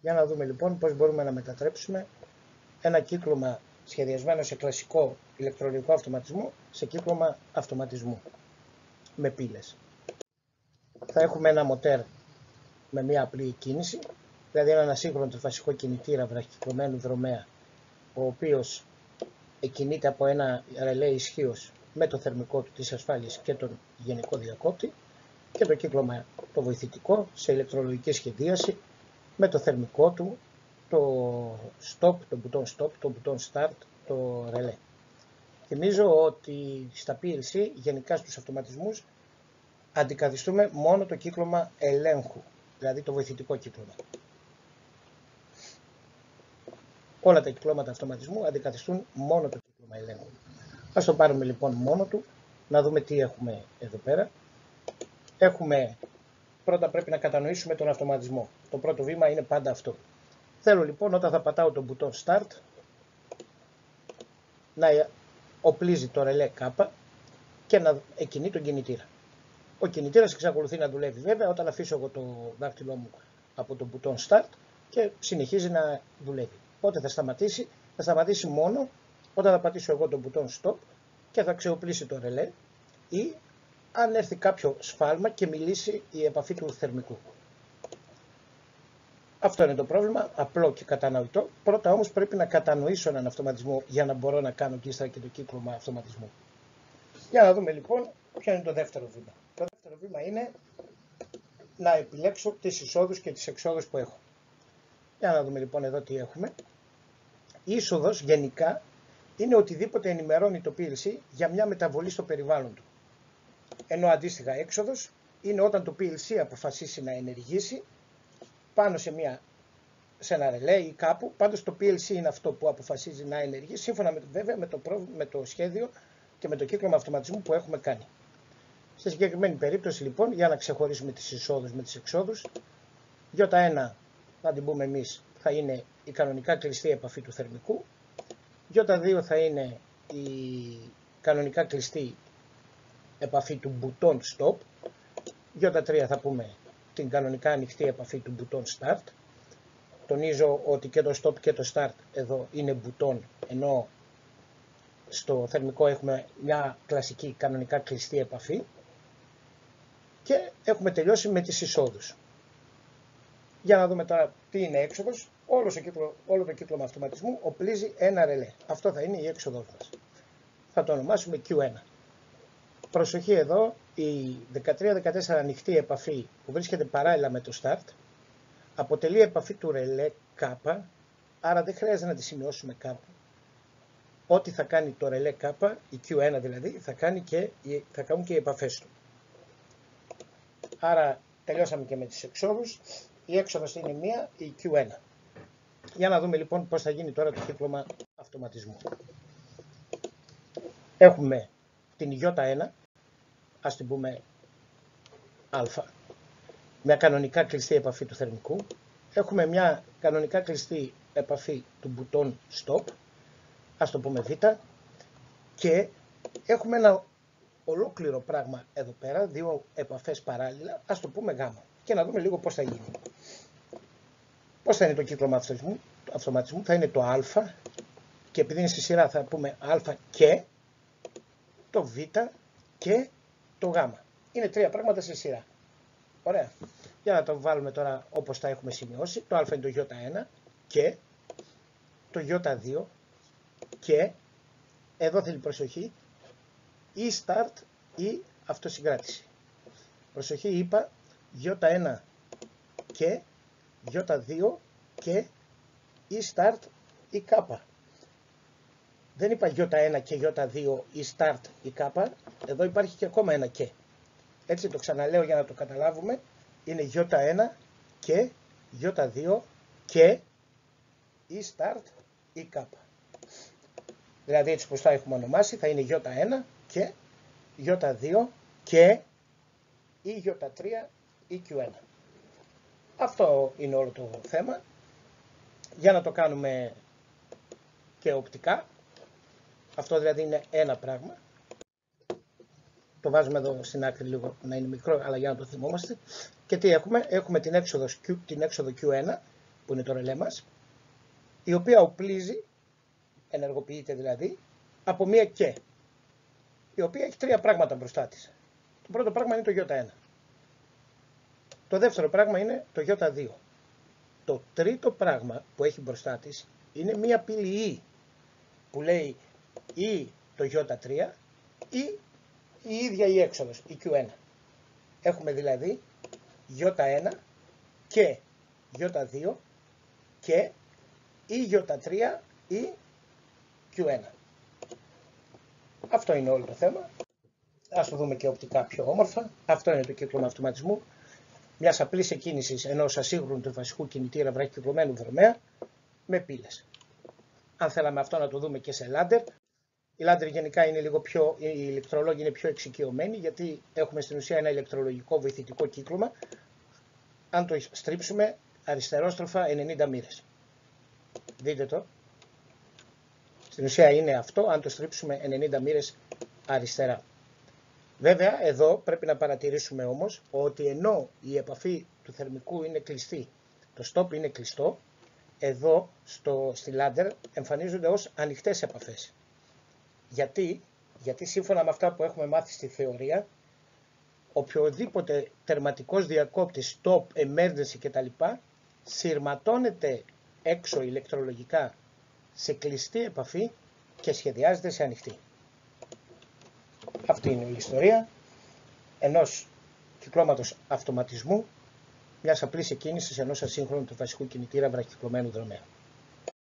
Για να δούμε λοιπόν πώς μπορούμε να μετατρέψουμε ένα κύκλωμα σχεδιασμένο σε κλασικό ηλεκτρολογικό αυτοματισμό σε κύκλωμα αυτοματισμού με πύλες. Θα έχουμε ένα μοτέρ με μια απλή κίνηση, δηλαδή έναν ασύγχρονο τριφασικό κινητήρα βραχυκωμένου δρομέα, ο οποίος κινείται από ένα ρελέ ισχύως με το θερμικό του της ασφάλειας και τον γενικό διακόπτη, και το κύκλωμα το βοηθητικό σε ηλεκτρολογική σχεδίαση με το θερμικό του, το stop, το μπουτόν stop, το μπουτόν start, το ρελέ. Θυμίζω ότι στα PLC, γενικά στους αυτοματισμούς, αντικαθιστούμε μόνο το κύκλωμα ελέγχου, δηλαδή το βοηθητικό κύκλωμα. Όλα τα κυκλώματα αυτοματισμού αντικαθιστούν μόνο το κύκλωμα ελέγχου. Ας το πάρουμε λοιπόν μόνο του, να δούμε τι έχουμε εδώ πέρα. Πρώτα πρέπει να κατανοήσουμε τον αυτοματισμό. Το πρώτο βήμα είναι πάντα αυτό. Θέλω λοιπόν όταν θα πατάω τον μπουτόν Start να οπλίζει το ρελέ K και να εκκινεί τον κινητήρα. Ο κινητήρας εξακολουθεί να δουλεύει βέβαια όταν αφήσω εγώ το δάχτυλό μου από τον μπουτόν Start και συνεχίζει να δουλεύει. Πότε θα σταματήσει? Θα σταματήσει μόνο όταν θα πατήσω εγώ τον μπουτόν Stop και θα ξεοπλίσει το ρελέ, ή αν έρθει κάποιο σφάλμα και μιλήσει η επαφή του θερμικού. Αυτό είναι το πρόβλημα, απλό και κατανοητό. Πρώτα όμως πρέπει να κατανοήσω έναν αυτοματισμό για να μπορώ να κάνω και ύστερα και το κύκλωμα αυτοματισμού. Για να δούμε λοιπόν ποιο είναι το δεύτερο βήμα. Το δεύτερο βήμα είναι να επιλέξω τις εισόδους και τις εξόδους που έχω. Για να δούμε λοιπόν εδώ τι έχουμε. Η είσοδος γενικά είναι οτιδήποτε ενημερώνει το PLC για μια μεταβολή στο περιβάλλον του. Ενώ αντίστοιχα έξοδος είναι όταν το PLC αποφασίσει να ενεργήσει πάνω σε ένα ρελέ ή κάπου. Πάντως το PLC είναι αυτό που αποφασίζει να ενεργήσει, σύμφωνα βέβαια με το σχέδιο και με το κύκλωμα αυτοματισμού που έχουμε κάνει. Σε συγκεκριμένη περίπτωση λοιπόν, για να ξεχωρίσουμε τις εισόδους με τις εξόδους, J1 θα την πούμε εμείς, θα είναι η κανονικά κλειστή επαφή του θερμικού, J2 θα είναι η κανονικά κλειστή επαφή του μπουτόν stop, J3 θα πούμε την κανονικά ανοιχτή επαφή του μπουτόν start. Τονίζω ότι και το stop και το start εδώ είναι μπουτόν, ενώ στο θερμικό έχουμε μια κλασική κανονικά κλειστή επαφή, και έχουμε τελειώσει με τις εισόδους. Για να δούμε τώρα τι είναι έξοδος. Όλο το κύκλωμα αυτοματισμού οπλίζει ένα ρελέ. Αυτό θα είναι η έξοδός μας. Θα το ονομάσουμε Q1. Προσοχή εδώ, η 13-14 ανοιχτή επαφή που βρίσκεται παράλληλα με το start αποτελεί επαφή του ρελέ K, άρα δεν χρειάζεται να τη σημειώσουμε κάπου. Ό,τι θα κάνει το ρελέ K, η Q1 δηλαδή, θα κάνουν και οι επαφές του. Άρα τελειώσαμε και με τις εξόδους. Η έξοδος είναι μία, η Q1. Για να δούμε λοιπόν πώς θα γίνει τώρα το κύκλωμα αυτοματισμού. Έχουμε την J1, ας την πούμε α, μια κανονικά κλειστή επαφή του θερμικού. Έχουμε μια κανονικά κλειστή επαφή του μπουτόν stop, ας το πούμε β, και έχουμε ένα ολόκληρο πράγμα εδώ πέρα, δύο επαφές παράλληλα, ας το πούμε γ. Και να δούμε λίγο πώς θα γίνει. Πώς θα είναι το κύκλωμα αυτοματισμού? Θα είναι το α, και επειδή είναι στη σειρά θα πούμε α και το β και το γ. Είναι τρία πράγματα σε σειρά. Ωραία. Για να το βάλουμε τώρα όπως τα έχουμε σημειώσει. Το α είναι το J1 και το J2 και εδώ θέλει προσοχή, ή start ή αυτοσυγκράτηση. Προσοχή, είπα J1 και J2 και ή start ή κάπα. Δεν είπα J1 και J2 ή start ή κάπα, εδώ υπάρχει και ακόμα ένα και. Έτσι το ξαναλέω για να το καταλάβουμε, είναι J1 και J2 και ή start ή κάπα. Δηλαδή έτσι πως θα έχουμε ονομάσει, θα είναι J1 και J2 και ή J3 ή Q1. Αυτό είναι όλο το θέμα. Για να το κάνουμε και οπτικά, αυτό δηλαδή είναι ένα πράγμα. Το βάζουμε εδώ στην άκρη λίγο να είναι μικρό, αλλά για να το θυμόμαστε. Και τι έχουμε? Έχουμε την έξοδο Q1 που είναι το ρελέ μας, η οποία οπλίζει, ενεργοποιείται δηλαδή, από μία και, η οποία έχει τρία πράγματα μπροστά της. Το πρώτο πράγμα είναι το Ι1. Το δεύτερο πράγμα είναι το Ι2. Το τρίτο πράγμα που έχει μπροστά της είναι μία πύλη Ι, που λέει ή το Ι3 ή η ίδια η έξοδος, η Q1. Έχουμε δηλαδή Ι1 και Ι2 και ή Ι3 ή Q1. Αυτό είναι όλο το θέμα. Ας το δούμε και οπτικά πιο όμορφα. Αυτό είναι το κύκλωμα αυτοματισμού μιας απλής εκκίνησης ενός ασύγχρονου τριφασικού κινητήρα βραχυκυκλωμένου δρομέα με πύλες. Αν θέλαμε αυτό να το δούμε και σε λάντερ, οι λάντερ γενικά είναι λίγο πιο, οι ηλεκτρολόγοι είναι πιο εξοικειωμένοι, γιατί έχουμε στην ουσία ένα ηλεκτρολογικό βοηθητικό κύκλωμα. Αν το στρίψουμε αριστερόστροφα 90 μοίρες. Δείτε το. Στην ουσία είναι αυτό, αν το στρίψουμε 90 μοίρες αριστερά. Βέβαια, εδώ πρέπει να παρατηρήσουμε όμως ότι ενώ η επαφή του θερμικού είναι κλειστή, το stop είναι κλειστό, εδώ στη λάντερ εμφανίζονται ως ανοιχτές επαφές. Γιατί σύμφωνα με αυτά που έχουμε μάθει στη θεωρία, οποιοδήποτε τερματικός διακόπτης, stop, emergency κτλ. Συρματώνεται έξω ηλεκτρολογικά σε κλειστή επαφή και σχεδιάζεται σε ανοιχτή. Αυτή είναι η ιστορία ενός κυκλώματος αυτοματισμού, μιας απλής εκκίνησης ενός ασύγχρονου τριφασικού κινητήρα βραχυκυκλωμένου δρομέα.